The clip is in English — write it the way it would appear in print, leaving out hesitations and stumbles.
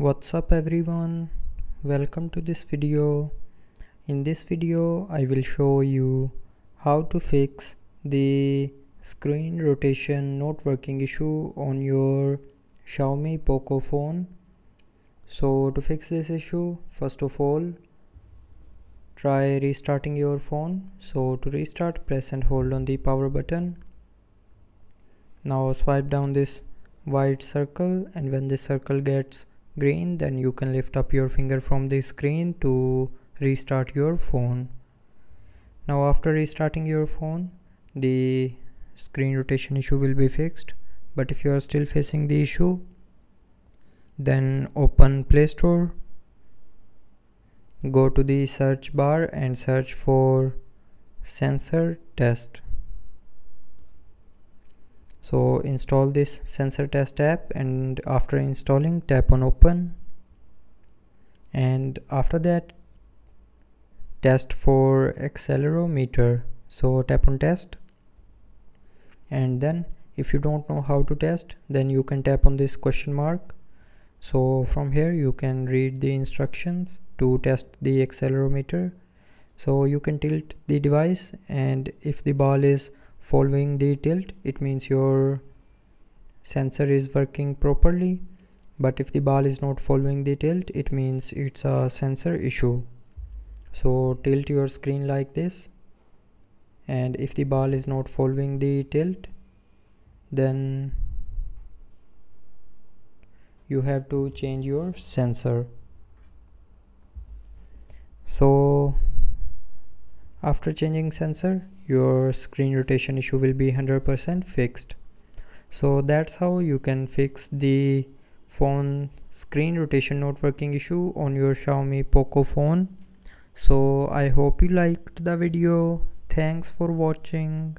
What's up everyone, welcome to this video. In this video I will show you how to fix the screen rotation not working issue on your Xiaomi POCO phone. So to fix this issue, first of all try restarting your phone. So to restart, press and hold on the power button. Now swipe down this white circle, and when this circle gets green, then you can lift up your finger from the screen to restart your phone. Now after restarting your phone, the screen rotation issue will be fixed. But if you are still facing the issue, then open Play Store, go to the search bar and search for sensor test. So install this sensor test app, and after installing, tap on open, and after that test for accelerometer. So tap on test, and then if you don't know how to test, then you can tap on this question mark. So from here you can read the instructions to test the accelerometer. So you can tilt the device, and if the ball is following the tilt, it means your sensor is working properly. But if the ball is not following the tilt, it means it's a sensor issue. So tilt your screen like this, and if the ball is not following the tilt, then you have to change your sensor. So after changing sensor, your screen rotation issue will be 100% fixed. So that's how you can fix the phone screen rotation not working issue on your Xiaomi POCO phone. So I hope you liked the video. Thanks for watching.